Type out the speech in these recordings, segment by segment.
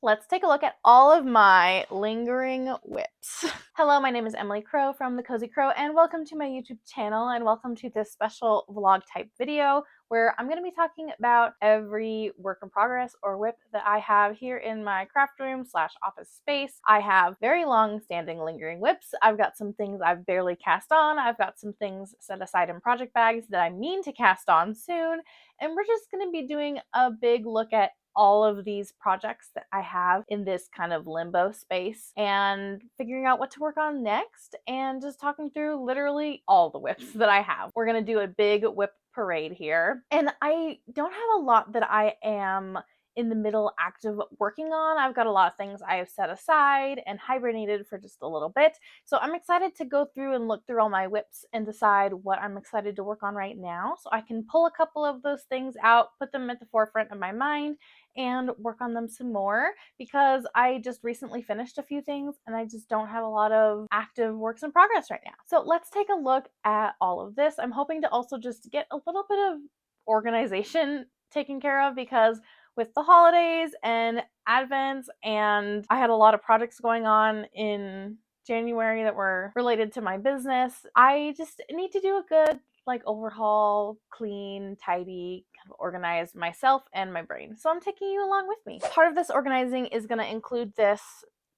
Let's take a look at all of my lingering whips. Hello, my name is Emily Crow from The Cozy Crow, and welcome to my YouTube channel, and welcome to this special vlog type video where I'm going to be talking about every work in progress or whip that I have here in my craft room slash office space. I have very long standing lingering whips. I've got some things I've barely cast on. I've got some things set aside in project bags that I mean to cast on soon, and we're just going to be doing a big look at all of these projects that I have in this kind of limbo space and figuring out what to work on next and just talking through literally all the whips that I have. We're going to do a big whip parade here. And I don't have a lot that I am in the middle active working on. I've got a lot of things I have set aside and hibernated for just a little bit. So I'm excited to go through and look through all my whips and decide what I'm excited to work on right now. So I can pull a couple of those things out, put them at the forefront of my mind, and work on them some more because I just recently finished a few things and I just don't have a lot of active works in progress right now. So let's take a look at all of this. I'm hoping to also just get a little bit of organization taken care of because with the holidays and Advents, and I had a lot of projects going on in January that were related to my business, I just need to do a good overhaul, clean, tidy, kind of organize myself and my brain. So I'm taking you along with me. Part of this organizing is going to include this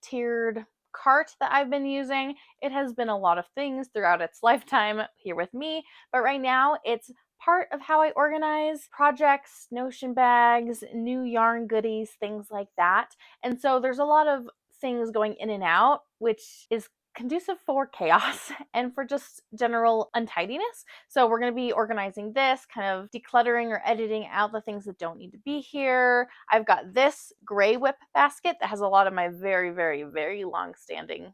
tiered cart that I've been using. It has been a lot of things throughout its lifetime here with me, but right now it's part of how I organize projects, notion bags, new yarn goodies, things like that. And so there's a lot of things going in and out, which is conducive for chaos and for just general untidiness. So we're going to be organizing this, kind of decluttering or editing out the things that don't need to be here. I've got this gray whip basket that has a lot of my very, very, very long standing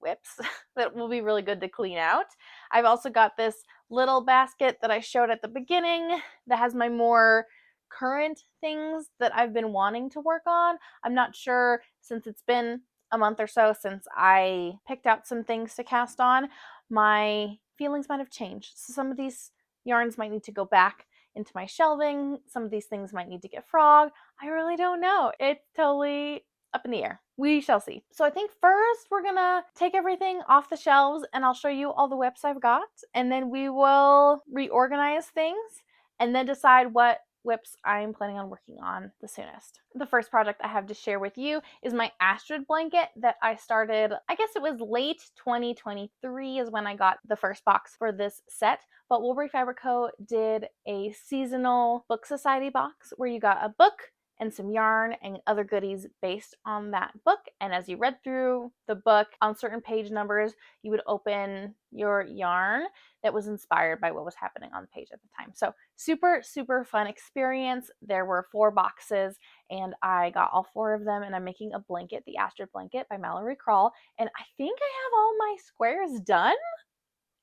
whips that will be really good to clean out. I've also got this little basket that I showed at the beginning that has my more current things that I've been wanting to work on. I'm not sure, since it's been a month or so since I picked out some things to cast on, my feelings might have changed. So some of these yarns might need to go back into my shelving. Some of these things might need to get frog. I really don't know. It's totally up in the air. We shall see. So I think first we're gonna take everything off the shelves and I'll show you all the whips I've got, and then we will reorganize things and then decide what whips I'm planning on working on the soonest. The first project I have to share with you is my Astrid blanket that I started, I guess it was late 2023 is when I got the first box for this set, but Woolberry Fabric Co. did a seasonal book society box where you got a book and some yarn and other goodies based on that book. And as you read through the book, on certain page numbers, you would open your yarn that was inspired by what was happening on the page at the time. So super, super fun experience. There were 4 boxes and I got all 4 of them, and I'm making a blanket, the Astrid blanket by Mallory Crawl. And I think I have all my squares done.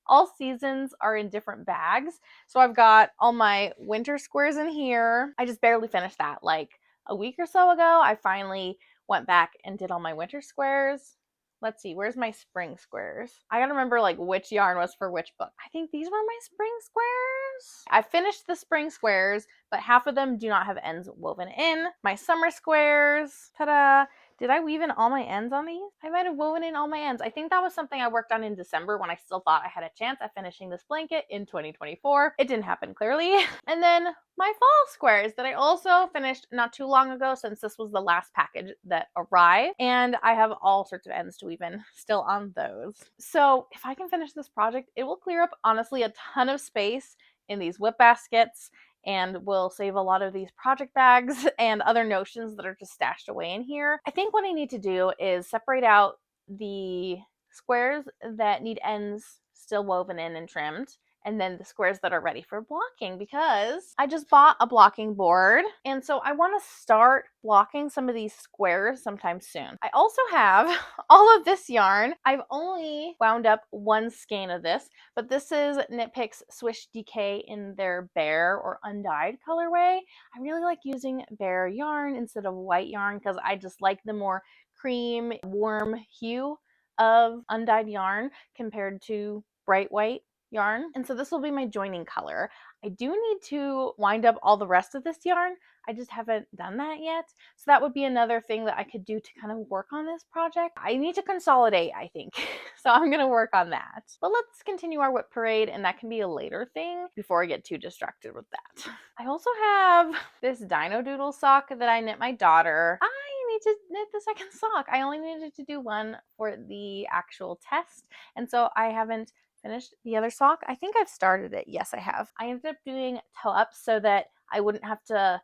All seasons are in different bags. So I've got all my winter squares in here. I just barely finished that like a week or so ago. I finally went back and did all my winter squares. Let's see, where's my spring squares? I gotta remember like which yarn was for which book. I think these were my spring squares. I finished the spring squares, but half of them do not have ends woven in. My summer squares, ta-da! Did I weave in all my ends on these? I might have woven in all my ends. I think that was something I worked on in December when I still thought I had a chance at finishing this blanket in 2024. It didn't happen, clearly. And then my fall squares that I also finished not too long ago, since this was the last package that arrived. And I have all sorts of ends to weave in still on those. So if I can finish this project, it will clear up, honestly, a ton of space in these whip baskets, and will save a lot of these project bags and other notions that are just stashed away in here. I think what I need to do is separate out the squares that need ends still woven in and trimmed, and then the squares that are ready for blocking, because I just bought a blocking board, and so I want to start blocking some of these squares sometime soon. I also have all of this yarn. I've only wound up 1 skein of this, but this is Knit Picks Swish DK in their bare or undyed colorway. I really like using bare yarn instead of white yarn because I just like the more cream, warm hue of undyed yarn compared to bright white yarn. And so this will be my joining color. I do need to wind up all the rest of this yarn. I just haven't done that yet. So that would be another thing that I could do to kind of work on this project. I need to consolidate, I think. So I'm going to work on that. But let's continue our WIP parade, and that can be a later thing before I get too distracted with that. I also have this Dino Doodle sock that I knit my daughter. I need to knit the second sock. I only needed to do one for the actual test, and so I haven't finished the other sock. I think I've started it. Yes, I have. I ended up doing toe ups so that I wouldn't have to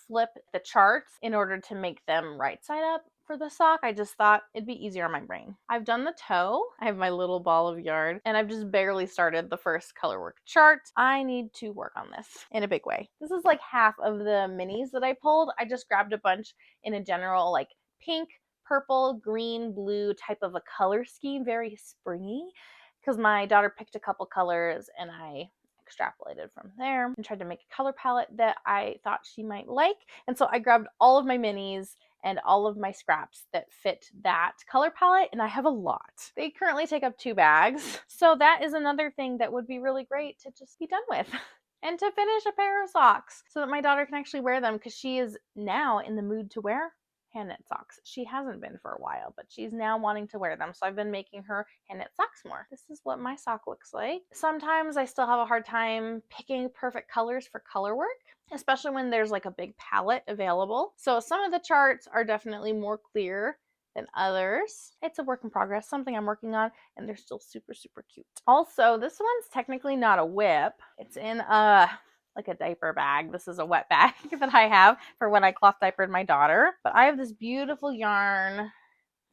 flip the charts in order to make them right side up for the sock. I just thought it'd be easier on my brain. I've done the toe. I have my little ball of yarn, and I've just barely started the first color work chart. I need to work on this in a big way. This is like half of the minis that I pulled. I just grabbed a bunch in a general like pink, purple, green, blue type of a color scheme, very springy, because my daughter picked a couple colors and I extrapolated from there and tried to make a color palette that I thought she might like. And so I grabbed all of my minis and all of my scraps that fit that color palette, and I have a lot. They currently take up 2 bags. So that is another thing that would be really great to just be done with. And to finish a pair of socks so that my daughter can actually wear them, because she is now in the mood to wear hand knit socks. She hasn't been for a while, but she's now wanting to wear them. So I've been making her hand knit socks more. This is what my sock looks like. Sometimes I still have a hard time picking perfect colors for color work, especially when there's like a big palette available. So some of the charts are definitely more clear than others. It's a work in progress, something I'm working on, and they're still super, super cute. Also, this one's technically not a WIP. It's in like a diaper bag. This is a wet bag that I have for when I cloth diapered my daughter. But I have this beautiful yarn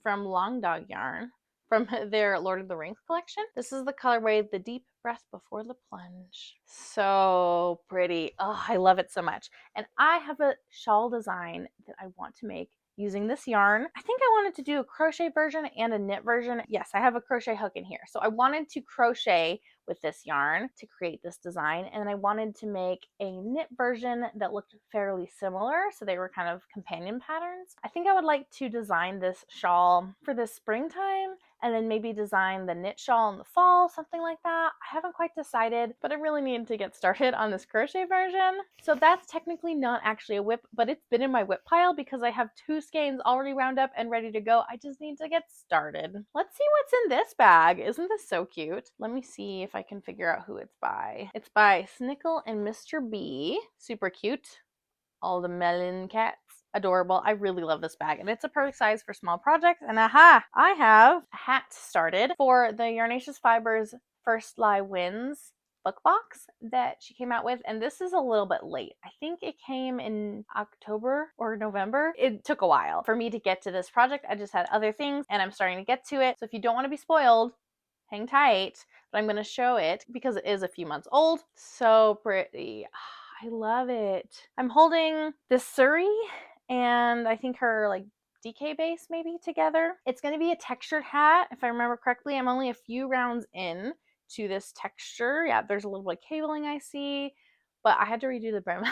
from Long Dog Yarn from their Lord of the Rings collection. This is the colorway, The Deep Breath Before the Plunge. So pretty. Oh, I love it so much. And I have a shawl design that I want to make using this yarn. I think I wanted to do a crochet version and a knit version. Yes, I have a crochet hook in here. So I wanted to crochet with this yarn to create this design, and I wanted to make a knit version that looked fairly similar, so they were kind of companion patterns. I think I would like to design this shawl for this springtime, and then maybe design the knit shawl in the fall, something like that. I haven't quite decided, but I really need to get started on this crochet version. So that's technically not actually a WIP, but it's been in my WIP pile because I have 2 skeins already wound up and ready to go. I just need to get started. Let's see what's in this bag. Isn't this so cute? Let me see if I can figure out who it's by. It's by Snickle and Mr. B. Super cute. All the melon cats. Adorable. I really love this bag, and it's a perfect size for small projects. And aha, I have a hat started for the Yarnaceous Fibers First Lie Wins book box that she came out with, and this is a little bit late. I think it came in October or November. It took a while for me to get to this project. I just had other things, and I'm starting to get to it. So if you don't want to be spoiled, hang tight, but I'm going to show it because it is a few months old. So pretty. I love it. I'm holding this Surrey and I think her like DK base maybe together. It's going to be a textured hat, if I remember correctly. I'm only a few rounds in to this texture. Yeah, there's a little bit of cabling I see, but I had to redo the brim.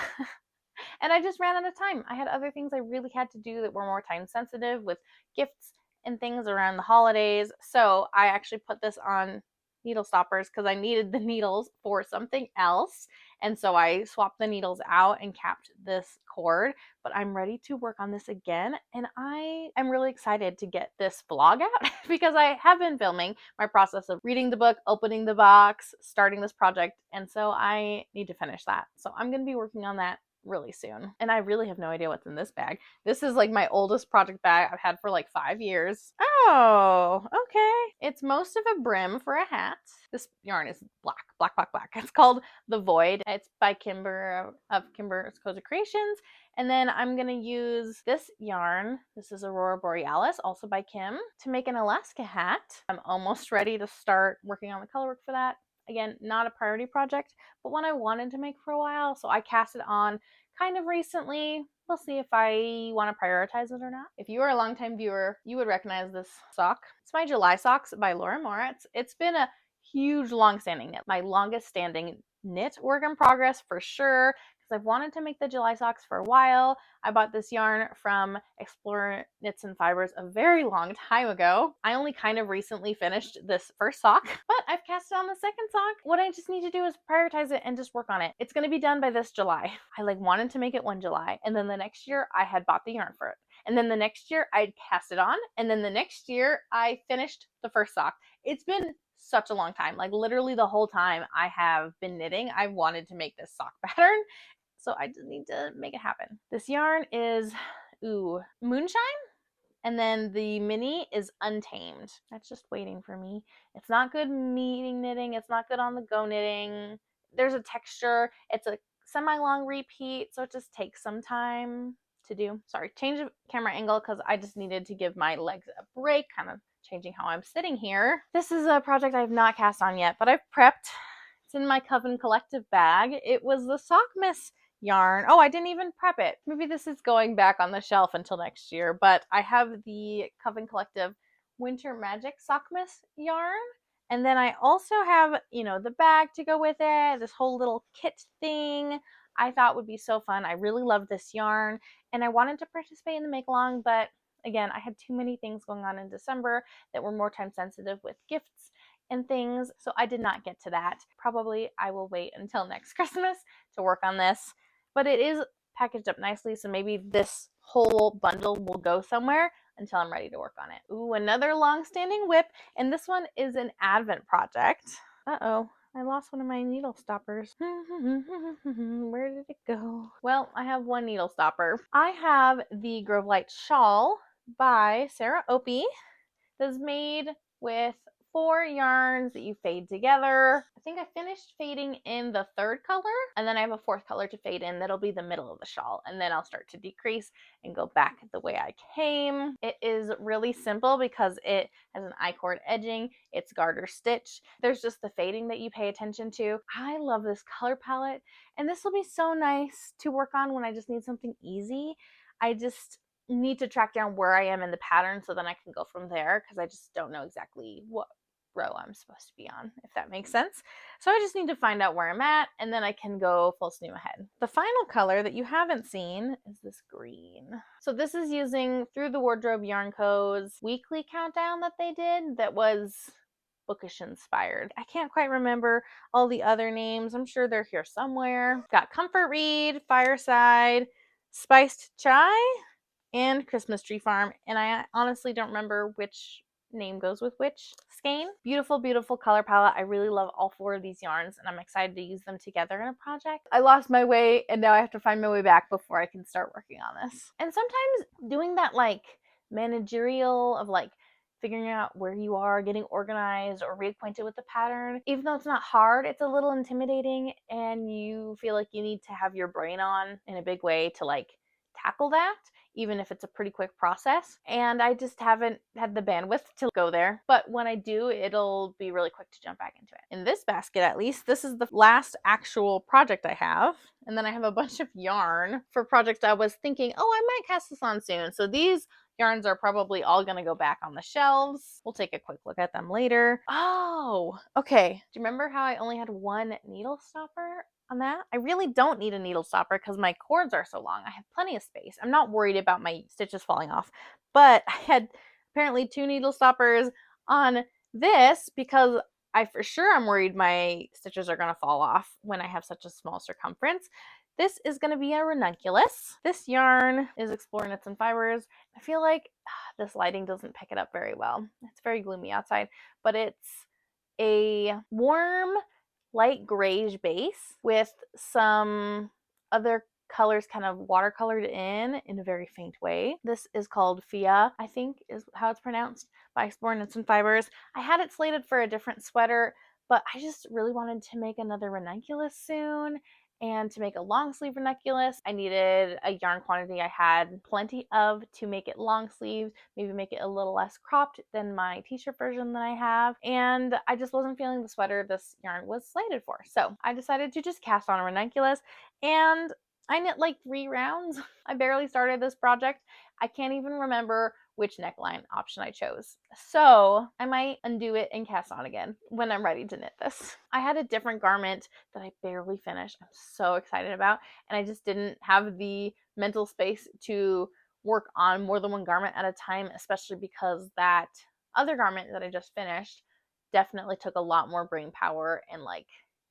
And I just ran out of time. I had other things I really had to do that were more time sensitive with gifts and things around the holidays. So I actually put this on needle stoppers because I needed the needles for something else. And so I swapped the needles out and capped this cord, but I'm ready to work on this again. And I am really excited to get this vlog out because I have been filming my process of reading the book, opening the box, starting this project. And so I need to finish that. So I'm going to be working on that really soon. And I really have no idea what's in this bag. This is like my oldest project bag I've had for like 5 years. Oh, okay. It's most of a brim for a hat. This yarn is black. It's called The Void. It's by Kimber of Kimber's Cozy Creations. And then I'm going to use this yarn. This is Aurora Borealis, also by Kim, to make an Alaska hat. I'm almost ready to start working on the color work for that. Again, not a priority project, but one I wanted to make for a while. So I cast it on kind of recently. We'll see if I want to prioritize it or not. If you are a longtime viewer, you would recognize this sock. It's my July socks by Laura Moritz. It's been a huge long-standing knit. My longest standing knit work in progress for sure. because I've wanted to make the July socks for a while. I bought this yarn from Explore Knits and Fibers a very long time ago. I only kind of recently finished this first sock, but I've cast on the second sock. What I just need to do is prioritize it and just work on it. It's going to be done by this July. I wanted to make it one July, and then the next year I had bought the yarn for it. And then the next year I'd cast it on, and then the next year I finished the first sock. It's been such a long time. Literally the whole time I have been knitting, I wanted to make this sock pattern. So I just need to make it happen. This yarn is, Moonshine. And then the mini is Untamed. That's just waiting for me. It's not good meeting knitting. It's not good on the go knitting. There's a texture. It's a semi-long repeat, so it just takes some time to do. Sorry, change of camera angle because I just needed to give my legs a break, kind of changing how I'm sitting here. This is a project I have not cast on yet, but I've prepped. It's in my Coven Collective bag. It was the Sockmas yarn. Oh, I didn't even prep it. Maybe this is going back on the shelf until next year, but I have the Coven Collective Winter Magic Sockmas yarn. And then I also have, the bag to go with it, this whole little kit thing I thought would be so fun. I really love this yarn, and I wanted to participate in the make-along, but again, I had too many things going on in December that were more time sensitive with gifts and things, so I did not get to that. Probably I will wait until next Christmas to work on this, but it is packaged up nicely, so maybe this whole bundle will go somewhere until I'm ready to work on it. Ooh, another long-standing WIP, and this one is an Advent project. Uh-oh, I lost one of my needle stoppers. Where did it go? Well, I have one needle stopper. I have the Grove Light Shawl by Sarah Opie that's made with 4 yarns that you fade together. I think I finished fading in the 3rd color, and then I have a 4th color to fade in. That'll be the middle of the shawl, and then I'll start to decrease and go back the way I came. It is really simple because it has an I-cord edging. It's garter stitch. There's just the fading that you pay attention to. I love this color palette, and this will be so nice to work on when I just need something easy. I just need to track down where I am in the pattern so then I can go from there, because I just don't know exactly what row I'm supposed to be on, if that makes sense. So I just need to find out where I'm at, and then I can go full steam ahead. The final color that you haven't seen is this green. So this is using Through the Wardrobe Yarn Co.'s weekly countdown that they did that was bookish inspired. I can't quite remember all the other names. I'm sure they're here somewhere. Got Comfort Read, Fireside, Spiced Chai, and Christmas Tree Farm, and I honestly don't remember which name goes with which skein. Beautiful, beautiful color palette. I really love all 4 of these yarns, and I'm excited to use them together in a project. I lost my way, and now I have to find my way back before I can start working on this. And sometimes doing that managerial of figuring out where you are, getting organized, or reacquainted with the pattern, even though it's not hard, it's a little intimidating, and you feel like you need to have your brain on in a big way to tackle that, even if it's a pretty quick process. And I just haven't had the bandwidth to go there. But when I do, it'll be really quick to jump back into it. In this basket, at least, this is the last actual project I have. And then I have a bunch of yarn for projects I was thinking, oh, I might cast this on soon. So these yarns are probably all going to go back on the shelves. We'll take a quick look at them later. Oh, okay. Do you remember how I only had one needle stopper on that? I really don't need a needle stopper because my cords are so long. I have plenty of space. I'm not worried about my stitches falling off, but I had apparently 2 needle stoppers on this because I for sure am worried my stitches are going to fall off when I have such a small circumference. This is going to be a ranunculus. This yarn is Explore Knits and Fibers. I feel like this lighting doesn't pick it up very well. It's very gloomy outside, but it's a warm light grayish base with some other colors kind of watercolored in a very faint way. This is called Pea, I think is how it's pronounced, by Explore Knits and Fibers. I had it slated for a different sweater, but I just really wanted to make another ranunculus soon. And to make a long sleeve ranunculus, I needed a yarn quantity I had plenty of to make it long sleeve, maybe make it a little less cropped than my t-shirt version that I have. And I just wasn't feeling the sweater this yarn was slated for. So I decided to just cast on a ranunculus, and I knit like 3 rounds. I barely started this project. I can't even remember which neckline option I chose. So I might undo it and cast on again when I'm ready to knit this. I had a different garment that I barely finished. I'm so excited about, and I just didn't have the mental space to work on more than one garment at a time, especially because that other garment that I just finished definitely took a lot more brain power and like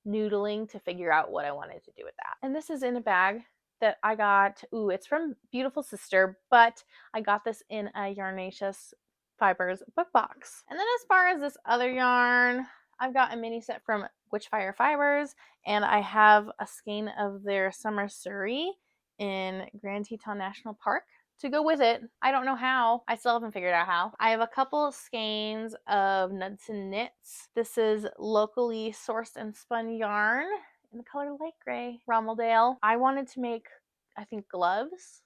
noodling to figure out what I wanted to do with that. And this is in a bag that I got. Ooh, it's from Beautiful Sister, but I got this in a Yarnaceous Fibers book box. And then as far as this other yarn, I've got a mini set from Witchfire Fibers, and I have a skein of their Summer Surrey in Grand Teton National Park to go with it. I don't know how. I still haven't figured out how. I have a couple skeins of Knudsen Knits. This is locally sourced and spun yarn in the color light gray, Rommeldale. I wanted to make, I think, gloves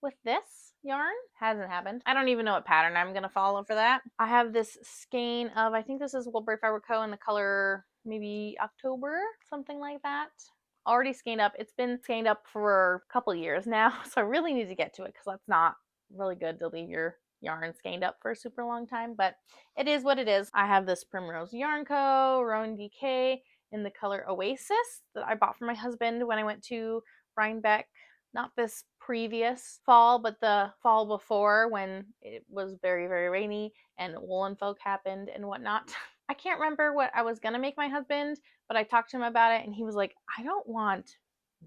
with this yarn. Hasn't happened. I don't even know what pattern I'm gonna follow for that. I have this skein of, I think this is Woolberry Fiber Co. in the color maybe October, something like that. Already skeined up. It's been skeined up for a couple years now, so I really need to get to it because that's not really good to leave your yarn skeined up for a super long time, but it is what it is. I have this Primrose Yarn Co. Rowan DK in the color Oasis that I bought for my husband when I went to Rhinebeck. Not this previous fall, but the fall before when it was very, very rainy and woolen folk happened and whatnot. I can't remember what I was going to make my husband, but I talked to him about it and he was like, I don't want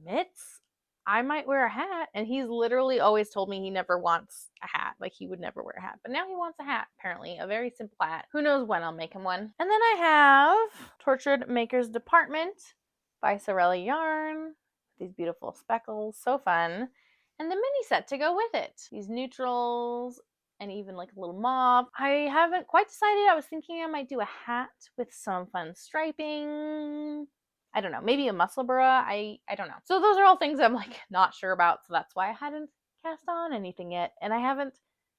mitts. I might wear a hat. And he's literally always told me he never wants a hat. Like he would never wear a hat. But now he wants a hat, apparently. A very simple hat. Who knows when I'll make him one. And then I have Tortured Maker's Department by Sorella Yarn. These beautiful speckles. So fun. And the mini set to go with it. These neutrals and even like a little mauve. I haven't quite decided. I was thinking I might do a hat with some fun striping. I don't know, maybe a musselburgh. I don't know. So those are all things I'm like not sure about. So that's why I hadn't cast on anything yet. And I haven't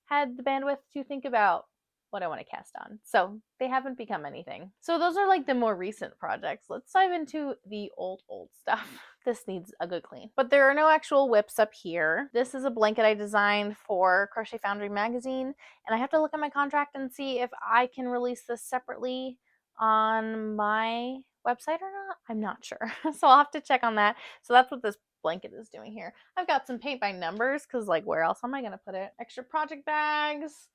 had the bandwidth to think about what I want to cast on. So they haven't become anything. So those are like the more recent projects. Let's dive into the old stuff. This needs a good clean. But there are no actual WIPs up here. This is a blanket I designed for Crochet Foundry magazine, and I have to look at my contract and see if I can release this separately on my website or not. I'm not sure. So I'll have to check on that. So that's what this blanket is doing here. I've got some paint by numbers because like where else am I going to put it? Extra project bags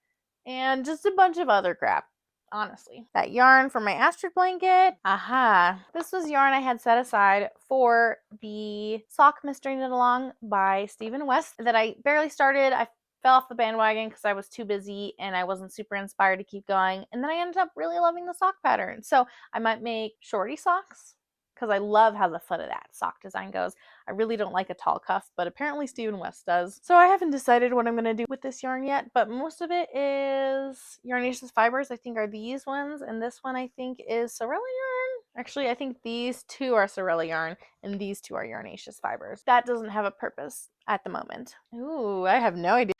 and just a bunch of other crap. Honestly. That yarn for my Astrid blanket. Aha. This was yarn I had set aside for the sock Mystery Knit Along by Stephen West that I barely started. I fell off the bandwagon because I was too busy and I wasn't super inspired to keep going. And then I ended up really loving the sock pattern. So I might make shorty socks because I love how the foot of that sock design goes. I really don't like a tall cuff, but apparently Stephen West does. So I haven't decided what I'm going to do with this yarn yet, but most of it is Yarnaceous Fibers, I think are these ones, and this one I think is Sorella yarn. Actually, I think these two are Sorella yarn, and these two are Yarnaceous Fibers. That doesn't have a purpose at the moment. Ooh, I have no idea.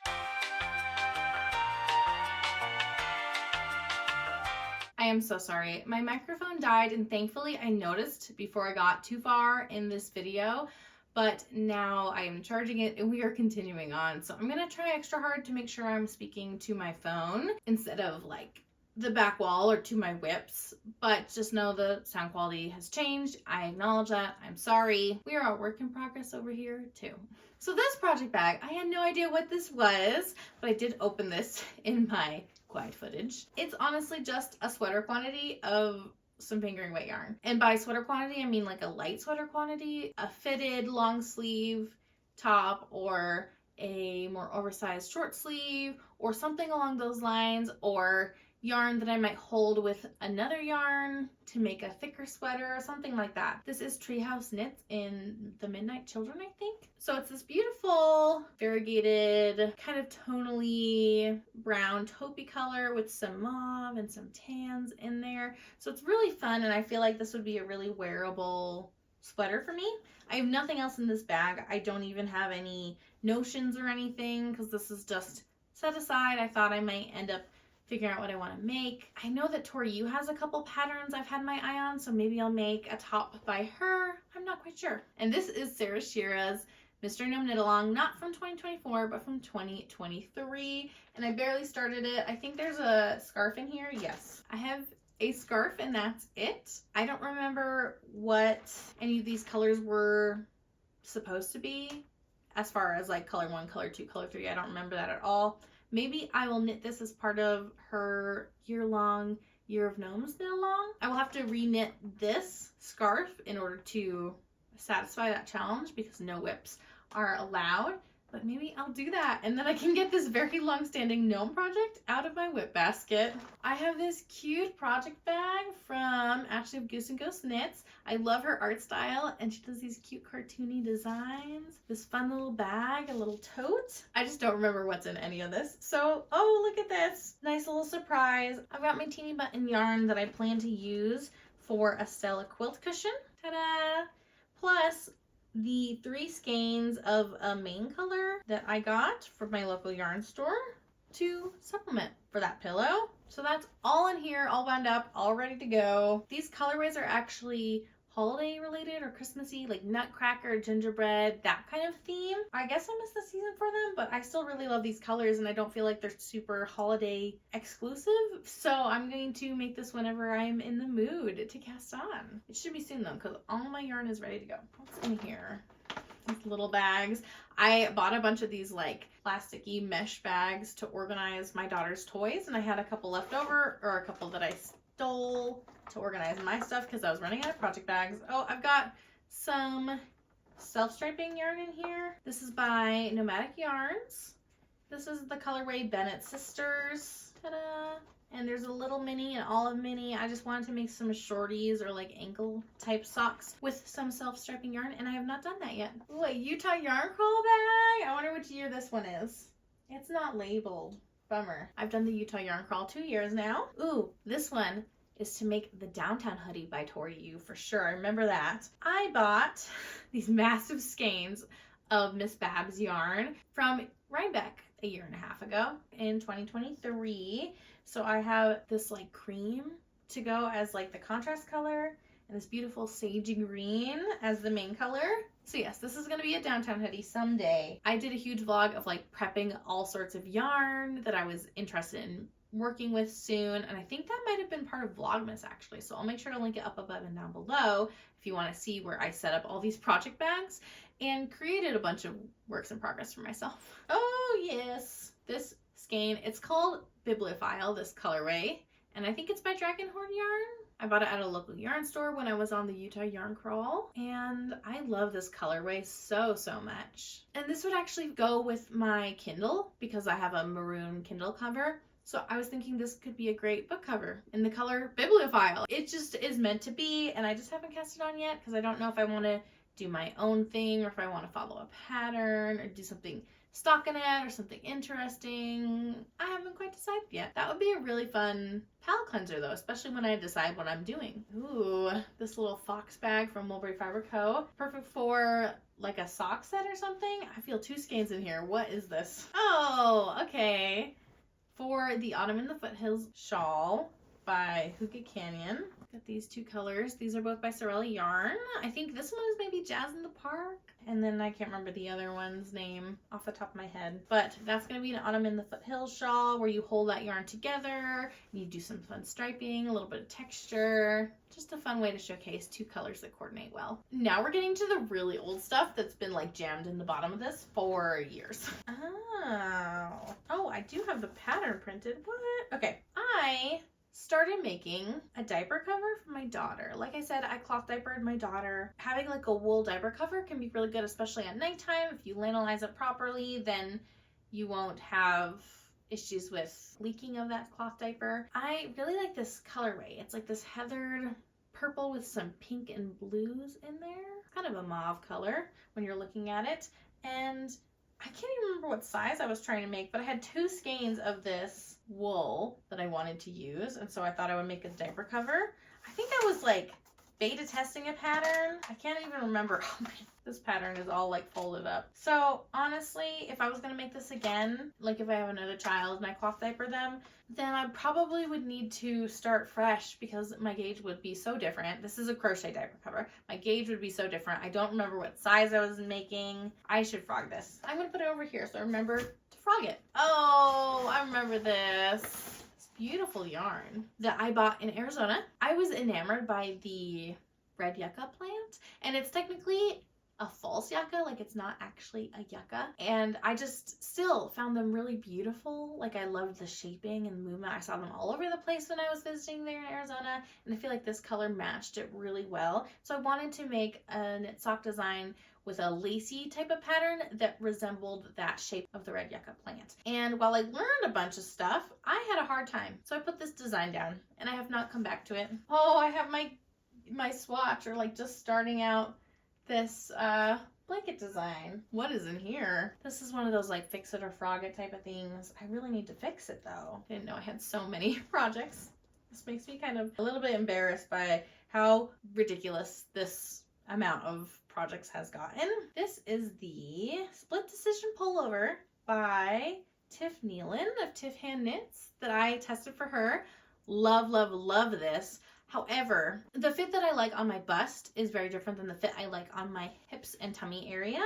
I am so sorry. My microphone died and thankfully I noticed before I got too far in this video, but now I am charging it and we are continuing on. So I'm gonna try extra hard to make sure I'm speaking to my phone instead of like the back wall or to my WIPs, but just know the sound quality has changed. I acknowledge that. I'm sorry. We are a work in progress over here too. So this project bag, I had no idea what this was, but I did open this in my quiet footage. It's honestly just a sweater quantity of some fingering weight yarn. And by sweater quantity, I mean like a light sweater quantity, a fitted long sleeve top or a more oversized short sleeve or something along those lines, or yarn that I might hold with another yarn to make a thicker sweater or something like that. This is Treehouse Knits in the Midnight Children, I think. So it's this beautiful variegated kind of tonally brown taupey color with some mauve and some tans in there. So it's really fun and I feel like this would be a really wearable sweater for me. I have nothing else in this bag. I don't even have any notions or anything because this is just set aside. I thought I might end up figuring out what I want to make. I know that Tori Yu has a couple patterns I've had my eye on, so maybe I'll make a top by her. I'm not quite sure. And this is Sarah Shira's Mr. Gnome Knit Along, not from 2024, but from 2023. And I barely started it. I think there's a scarf in here. Yes, I have a scarf and that's it. I don't remember what any of these colors were supposed to be as far as like color 1, color 2, color 3. I don't remember that at all. Maybe I will knit this as part of her year-long Year of Gnomes knit along. I will have to re-knit this scarf in order to satisfy that challenge because no WIPs are allowed. But maybe I'll do that and then I can get this very long-standing gnome project out of my WIP basket. I have this cute project bag from Ashley of Goose and Ghost Knits. I love her art style and she does these cute cartoony designs. This fun little bag, a little tote. I just don't remember what's in any of this. So, oh, look at this. Nice little surprise. I've got my teeny button yarn that I plan to use for a Stella quilt cushion. Ta-da! Plus, the 3 skeins of a main color that I got from my local yarn store to supplement for that pillow. So that's all in here, all wound up, all ready to go. These colorways are actually holiday related or Christmassy, like nutcracker, gingerbread, that kind of theme. I guess I missed the season for them, but I still really love these colors and I don't feel like they're super holiday exclusive. So I'm going to make this whenever I'm in the mood to cast on. It should be soon though, because all my yarn is ready to go. What's in here? These little bags. I bought a bunch of these like plasticky mesh bags to organize my daughter's toys and I had a couple left over, or a couple that I stole to organize my stuff because I was running out of project bags. Oh, I've got some self-striping yarn in here. This is by Nomadic Yarns. This is the colorway Bennett Sisters. Ta-da! And there's a little mini and olive mini. I just wanted to make some shorties or like ankle type socks with some self-striping yarn and I have not done that yet. Ooh, a Utah yarn crawl bag. I wonder which year this one is. It's not labeled. Bummer. I've done the Utah yarn crawl 2 years now. Ooh, this one is to make the Downtown hoodie by Tori U for sure. I remember that. I bought these massive skeins of Miss Babs yarn from Rhinebeck a year and a half ago in 2023. So I have this like cream to go as like the contrast color and this beautiful sagey green as the main color. So yes, this is going to be a Downtown hoodie someday. I did a huge vlog of like prepping all sorts of yarn that I was interested in working with soon, and I think that might have been part of Vlogmas actually, so I'll make sure to link it up above and down below if you want to see where I set up all these project bags and created a bunch of works in progress for myself. Oh yes, this skein, it's called Bibliophile, this colorway, and I think it's by Dragonhorn Yarn. I bought it at a local yarn store when I was on the Utah yarn crawl, and I love this colorway so much. And this would actually go with my Kindle because I have a maroon Kindle cover. So I was thinking this could be a great book cover in the color Bibliophile. It just is meant to be, and I just haven't cast it on yet because I don't know if I want to do my own thing or if I want to follow a pattern or do something stockinette or something interesting. I haven't quite decided yet. That would be a really fun palette cleanser though, especially when I decide what I'm doing. Ooh, this little fox bag from Woolberry Fiber Co. Perfect for like a sock set or something. I feel 2 skeins in here. What is this? Oh, okay. For the Autumn in the Foothills shawl by Hookah Canyon. Got these 2 colors. These are both by Sorelli Yarn. I think this one is maybe Jazz in the Park. And then I can't remember the other one's name off the top of my head. But that's going to be an Autumn in the Foothills shawl where you hold that yarn together. And you do some fun striping, a little bit of texture. Just a fun way to showcase 2 colors that coordinate well. Now we're getting to the really old stuff that's been like jammed in the bottom of this for years. Oh, I do have the pattern printed. What? Okay, I started making a diaper cover for my daughter. Like I said, I cloth diapered my daughter. Having like a wool diaper cover can be really good, especially at nighttime. If you lanyardize it properly, then you won't have issues with leaking of that cloth diaper. I really like this colorway. It's like this heathered purple with some pink and blues in there. Kind of a mauve color when you're looking at it. And I can't even remember what size I was trying to make, but I had 2 skeins of this wool that I wanted to use, and so I thought I would make a diaper cover. I think I was like beta testing a pattern. I can't even remember. Oh man, this pattern is all like folded up. So honestly, if I was gonna make this again, like if I have another child and I cloth diaper them, then I probably would need to start fresh because my gauge would be so different. This is a crochet diaper cover. My gauge would be so different. I don't remember what size I was making. I should frog this. I'm gonna put it over here so I remember to frog it. Oh, I remember this. Beautiful yarn that I bought in Arizona. I was enamored by the red yucca plant, and it's technically a false yucca, like it's not actually a yucca, and I just still found them really beautiful. Like I loved the shaping and the movement. I saw them all over the place when I was visiting there in Arizona, and I feel like this color matched it really well. So I wanted to make a knit sock design with a lacy type of pattern that resembled that shape of the red yucca plant. And while I learned a bunch of stuff, I had a hard time. So I put this design down and I have not come back to it. Oh, I have my swatch, or like just starting out this blanket design. What is in here? This is one of those like fix it or frog it type of things. I really need to fix it though. Didn't know I had so many projects. This makes me kind of a little bit embarrassed by how ridiculous this amount of projects has gotten. This is the Split Decision Pullover by Tiff Nealon of Tiff Hand Knits that I tested for her. Love, love, love this. However, the fit that I like on my bust is very different than the fit I like on my hips and tummy area.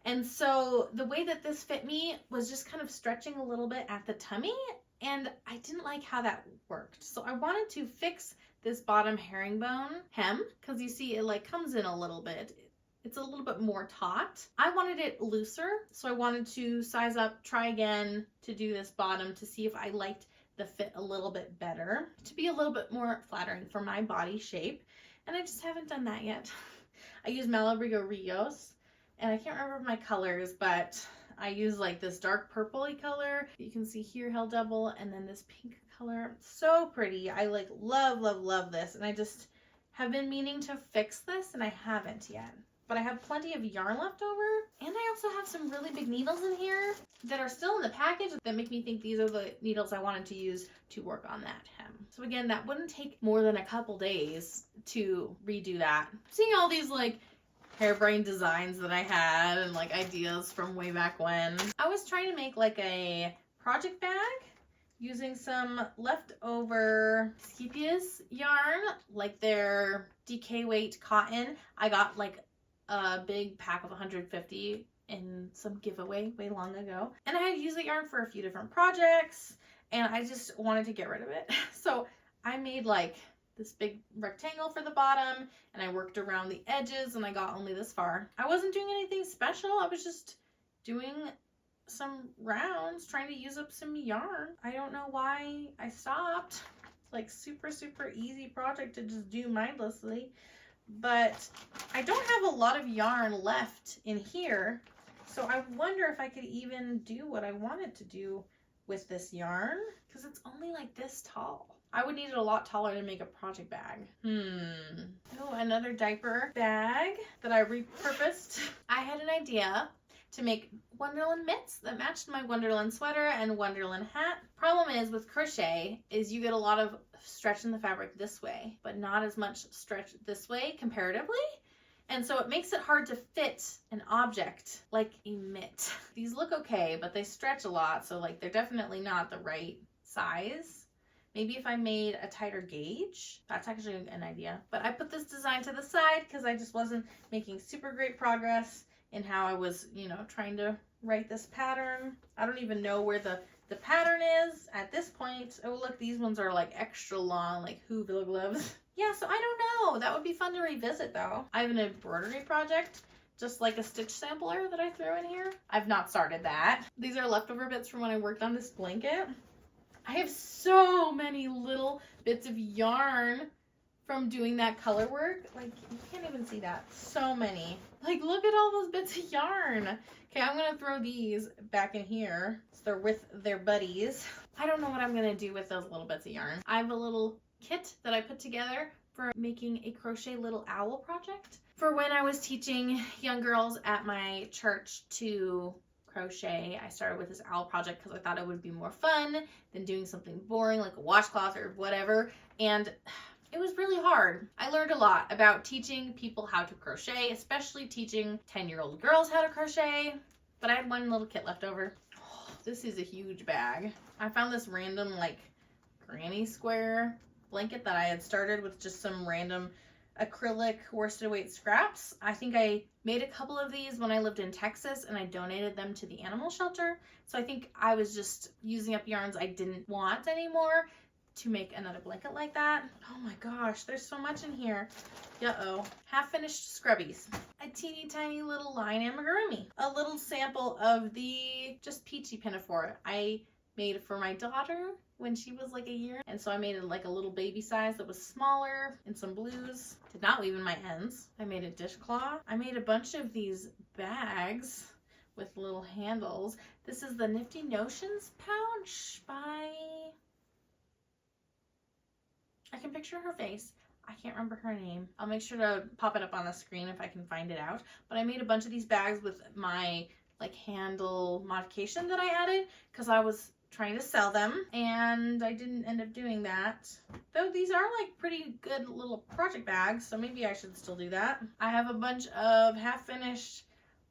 And so the way that this fit me was just kind of stretching a little bit at the tummy, and I didn't like how that worked. So I wanted to fix this bottom herringbone hem, because you see it like comes in a little bit. It's a little bit more taut. I wanted it looser, so I wanted to size up, try again to do this bottom to see if I liked the fit a little bit better, to be a little bit more flattering for my body shape. And I just haven't done that yet. I use Malabrigo Rios, and I can't remember my colors, but I use like this dark purpley color you can see here held double, and then this pink color. So pretty. I like love, love, love this, and I just have been meaning to fix this and I haven't yet. But I have plenty of yarn left over, and I also have some really big needles in here that are still in the package that make me think these are the needles I wanted to use to work on that hem. So again, that wouldn't take more than a couple days to redo that. Seeing all these like harebrained designs that I had and like ideas from way back when. I was trying to make like a project bag using some leftover Skipias yarn, like their DK weight cotton. I got like a big pack of 150 in some giveaway way long ago, and I had used the yarn for a few different projects, and I just wanted to get rid of it. So I made like this big rectangle for the bottom, and I worked around the edges, and I got only this far. I wasn't doing anything special. I was just doing some rounds, trying to use up some yarn. I don't know why I stopped. It's like super easy project to just do mindlessly. But I don't have a lot of yarn left in here, so I wonder if I could even do what I wanted to do with this yarn, because it's only like this tall. I would need it a lot taller to make a project bag. Oh, another diaper bag that I repurposed. I had an idea to make Wonderland mitts that matched my Wonderland sweater and Wonderland hat. Problem is with crochet is you get a lot of stretch in the fabric this way, but not as much stretch this way comparatively. And so it makes it hard to fit an object like a mitt. These look okay, but they stretch a lot, so like they're definitely not the right size. Maybe if I made a tighter gauge, that's actually an idea. But I put this design to the side because I just wasn't making super great progress in how I was, you know, trying to write this pattern. I don't even know where the pattern is at this point. Oh, look, these ones are like extra long, like Whoville gloves. Yeah, so I don't know. That would be fun to revisit though. I have an embroidery project, just like a stitch sampler that I threw in here. I've not started that. These are leftover bits from when I worked on this blanket. I have so many little bits of yarn from doing that color work. Like, you can't even see that. So many. Like, look at all those bits of yarn. Okay, I'm gonna throw these back in here so they're with their buddies. I don't know what I'm gonna do with those little bits of yarn. I have a little kit that I put together for making a crochet little owl project for when I was teaching young girls at my church to crochet. I started with this owl project because I thought it would be more fun than doing something boring like a washcloth or whatever. And it was really hard. I learned a lot about teaching people how to crochet, especially teaching 10-year-old girls how to crochet. But I had one little kit left over. Oh, this is a huge bag. I found this random like granny square blanket that I had started with just some random acrylic worsted weight scraps. I think I made a couple of these when I lived in Texas and I donated them to the animal shelter. So I think I was just using up yarns I didn't want anymore to make another blanket like that. Oh my gosh, there's so much in here. Uh-oh. Half-finished scrubbies. A teeny tiny little line amigurumi. A little sample of the just Peachy Pinafore I made for my daughter when she was like a year. And so I made it like a little baby size that was smaller in some blues. Did not weave in my ends. I made a dishcloth. I made a bunch of these bags with little handles. This is the Nifty Notions pouch by... I can picture her face. I can't remember her name. I'll make sure to pop it up on the screen if I can find it out. But I made a bunch of these bags with my like handle modification that I added because I was trying to sell them and I didn't end up doing that. Though these are like pretty good little project bags, so maybe I should still do that. I have a bunch of half-finished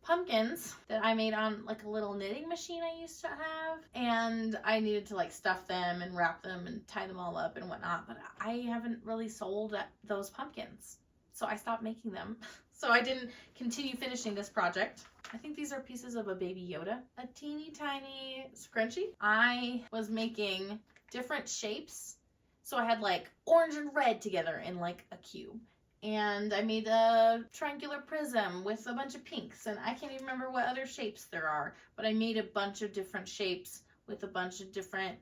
pumpkins that I made on like a little knitting machine I used to have, and I needed to like stuff them and wrap them and tie them all up and whatnot, but I haven't really sold those pumpkins, so I stopped making them. So I didn't continue finishing this project. I think these are pieces of a baby Yoda. A teeny tiny scrunchie. I was making different shapes, so I had like orange and red together in like a cube. And I made a triangular prism with a bunch of pinks, and I can't even remember what other shapes there are, but I made a bunch of different shapes with a bunch of different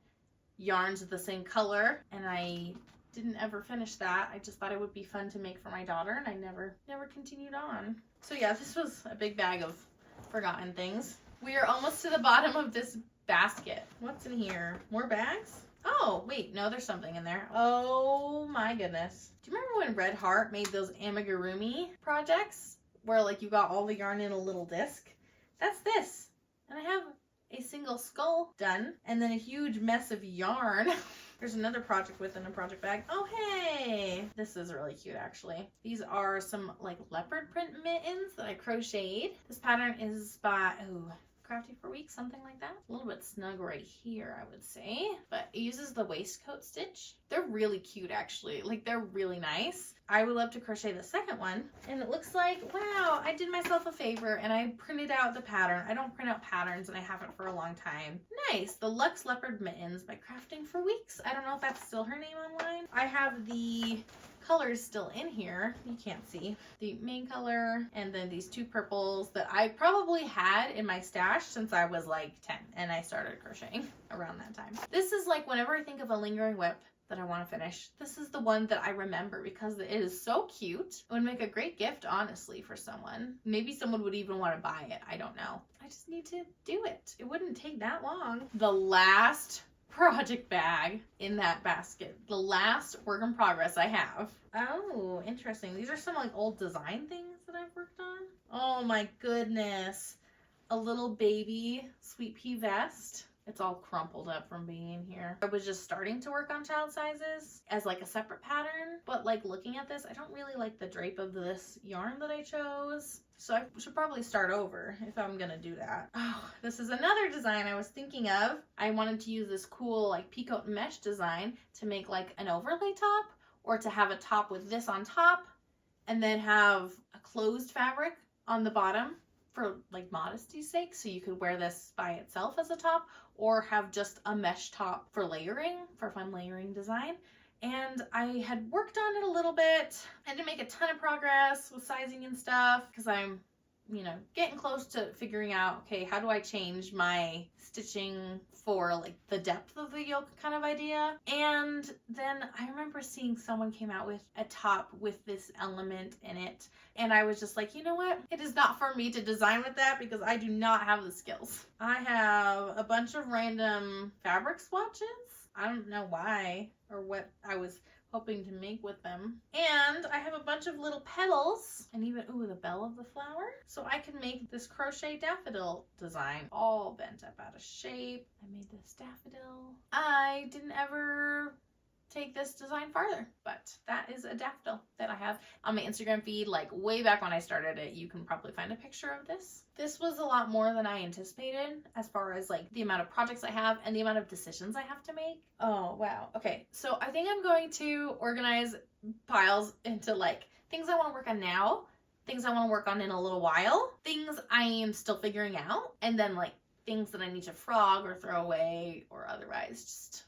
yarns of the same color, and I didn't ever finish that. I just thought it would be fun to make for my daughter, and I never continued on. So yeah, this was a big bag of forgotten things. We are almost to the bottom of this basket. What's in here? More bags? Oh, wait, no, there's something in there. Oh my goodness. Do you remember when Red Heart made those amigurumi projects where like you got all the yarn in a little disc? That's this. And I have a single skull done and then a huge mess of yarn. There's another project within a project bag. Oh, hey, this is really cute actually. These are some like leopard print mittens that I crocheted. This pattern is by, Crafty for Weeks, something like that. A little bit snug right here, I would say, but it uses the waistcoat stitch. They're really cute actually, like they're really nice. I would love to crochet the second one, and it looks like, wow, I did myself a favor and I printed out the pattern. I don't print out patterns and I haven't for a long time. Nice, the Luxe Leopard Mittens by Crafting for Weeks. I don't know if that's still her name online. I have the colors still in here. You can't see the main color and then these two purples that I probably had in my stash since I was like 10 and I started crocheting around that time. This is like whenever I think of a lingering WIP that I want to finish, this is the one that I remember because it is so cute. It would make a great gift, honestly, for someone. Maybe someone would even want to buy it. I don't know. I just need to do it. It wouldn't take that long. The last project bag in that basket. The last work in progress I have. Oh, interesting. These are some like old design things that I've worked on. Oh my goodness. A little baby Sweet Pea Vest. It's all crumpled up from being in here. I was just starting to work on child sizes as like a separate pattern, but like looking at this, I don't really like the drape of this yarn that I chose. So I should probably start over if I'm gonna do that. Oh, this is another design I was thinking of. I wanted to use this cool like peacoat mesh design to make like an overlay top, or to have a top with this on top and then have a closed fabric on the bottom for like modesty's sake, so you could wear this by itself as a top, or have just a mesh top for layering, for fun layering design. And I had worked on it a little bit. I didn't make a ton of progress with sizing and stuff because I'm, you know, getting close to figuring out, okay, how do I change my stitching for like the depth of the yoke kind of idea. And then I remember seeing someone came out with a top with this element in it, and I was just like, you know what, it is not for me to design with that because I do not have the skills. I have a bunch of random fabric swatches. I don't know why or what I was hoping to make with them. And I have a bunch of little petals and even, ooh, the bell of the flower. So I can make this crochet daffodil design all bent up out of shape. I made this daffodil. I didn't ever take this design farther. But that is a daffodil that I have on my Instagram feed, like way back when I started it. You can probably find a picture of this. This was a lot more than I anticipated as far as like the amount of projects I have and the amount of decisions I have to make. Oh, wow. Okay, so I think I'm going to organize piles into like things I want to work on now, things I want to work on in a little while, things I am still figuring out, and then like things that I need to frog or throw away or otherwise just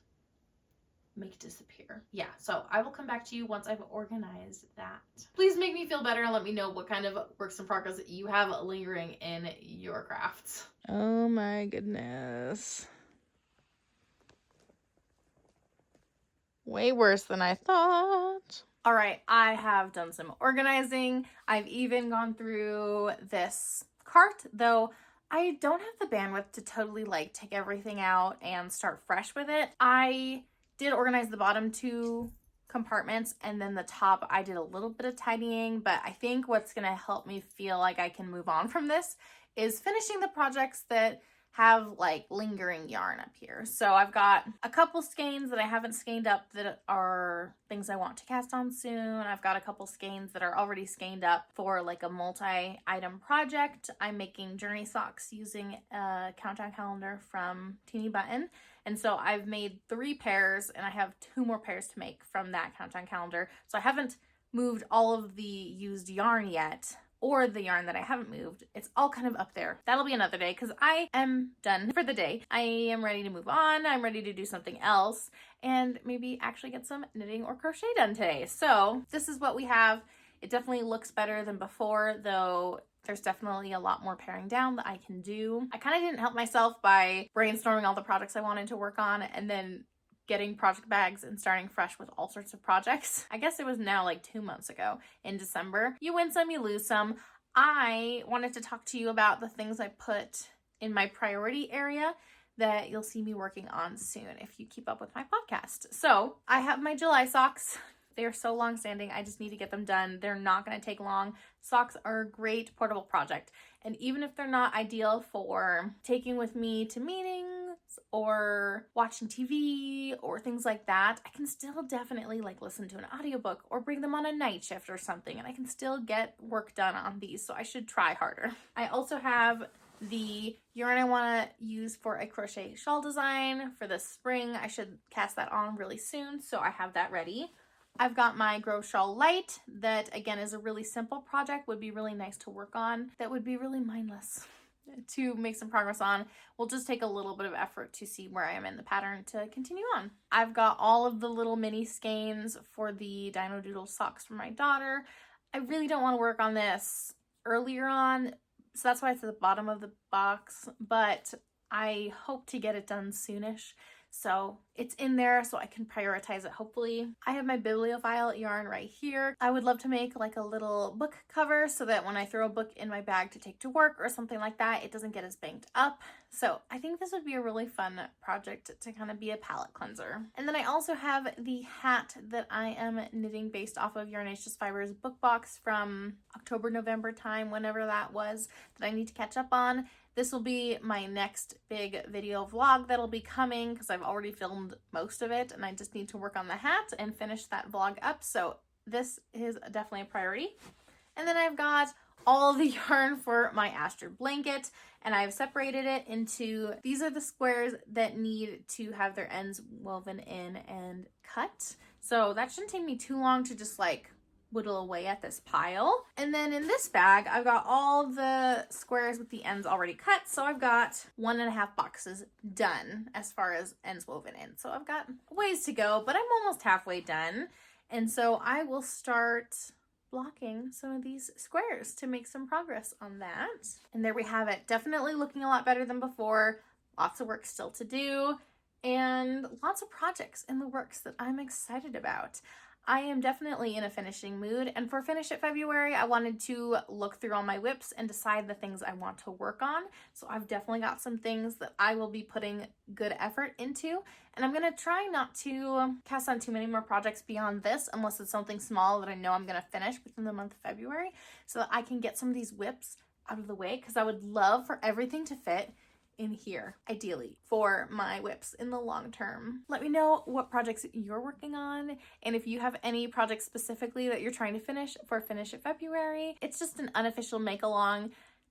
make disappear. Yeah, so I will come back to you once I've organized that. Please make me feel better and let me know what kind of works in progress you have lingering in your crafts. Oh my goodness. Way worse than I thought. All right, I have done some organizing. I've even gone through this cart, though I don't have the bandwidth to totally like take everything out and start fresh with it. I did organize the bottom 2 compartments, and then the top I did a little bit of tidying, but I think what's gonna help me feel like I can move on from this is finishing the projects that have like lingering yarn up here. So I've got a couple skeins that I haven't skeined up that are things I want to cast on soon. I've got a couple skeins that are already skeined up for like a multi-item project. I'm making journey socks using a countdown calendar from Teeny Button. And so I've made 3 pairs and I have 2 more pairs to make from that countdown calendar. So I haven't moved all of the used yarn yet, or the yarn that I haven't moved. It's all kind of up there. That'll be another day because I am done for the day. I am ready to move on. I'm ready to do something else and maybe actually get some knitting or crochet done today. So this is what we have. It definitely looks better than before, though there's definitely a lot more paring down that I can do. I kind of didn't help myself by brainstorming all the projects I wanted to work on and then getting project bags and starting fresh with all sorts of projects. I guess it was now like 2 months ago in December. You win some, you lose some. I wanted to talk to you about the things I put in my priority area that you'll see me working on soon if you keep up with my podcast. So I have my July socks. They are so long standing. I just need to get them done. They're not going to take long. Socks are a great portable project. And even if they're not ideal for taking with me to meetings or watching TV or things like that, I can still definitely like listen to an audiobook or bring them on a night shift or something, and I can still get work done on these. So I should try harder. I also have the yarn I want to use for a crochet shawl design for this spring. I should cast that on really soon, so I have that ready. I've got my Grow Shawl Light that, again, is a really simple project, would be really nice to work on, that would be really mindless to make some progress on. Will just take a little bit of effort to see where I am in the pattern to continue on. I've got all of the little mini skeins for the Dino Doodle socks for my daughter. I really don't want to work on this earlier on, so that's why it's at the bottom of the box, but I hope to get it done soonish. So it's in there so I can prioritize it, hopefully. I have my bibliophile yarn right here. I would love to make like a little book cover so that when I throw a book in my bag to take to work or something like that, it doesn't get as banged up. So I think this would be a really fun project to kind of be a palette cleanser. And then I also have the hat that I am knitting based off of Yarnaceous Fibers book box from October, November time, whenever that was, that I need to catch up on. This will be my next big video vlog that'll be coming because I've already filmed most of it and I just need to work on the hat and finish that vlog up. So this is definitely a priority. And then I've got all the yarn for my Aster blanket and I've separated it into, these are the squares that need to have their ends woven in and cut. So that shouldn't take me too long to just like whittle away at this pile. And then in this bag, I've got all the squares with the ends already cut. So I've got 1.5 boxes done as far as ends woven in. So I've got ways to go, but I'm almost halfway done. And so I will start blocking some of these squares to make some progress on that. And there we have it. Definitely looking a lot better than before. Lots of work still to do and lots of projects in the works that I'm excited about. I am definitely in a finishing mood, and for Finish It February, I wanted to look through all my WIPs and decide the things I want to work on. So I've definitely got some things that I will be putting good effort into, and I'm going to try not to cast on too many more projects beyond this unless it's something small that I know I'm going to finish within the month of February so that I can get some of these WIPs out of the way, because I would love for everything to fit in here, ideally, for my WIPs in the long term. Let me know what projects you're working on, and if you have any projects specifically that you're trying to finish for Finish It February. It's just an unofficial make-along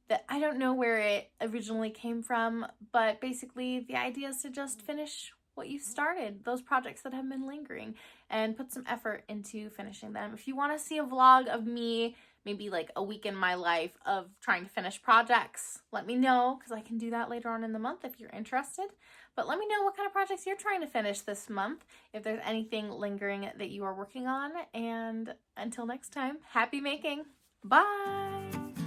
that I don't know where it originally came from, but basically the idea is to just finish what you started, those projects that have been lingering, and put some effort into finishing them. If you want to see a vlog of me, maybe like a week in my life of trying to finish projects, let me know, because I can do that later on in the month if you're interested. But let me know what kind of projects you're trying to finish this month, if there's anything lingering that you are working on. And until next time, happy making. Bye!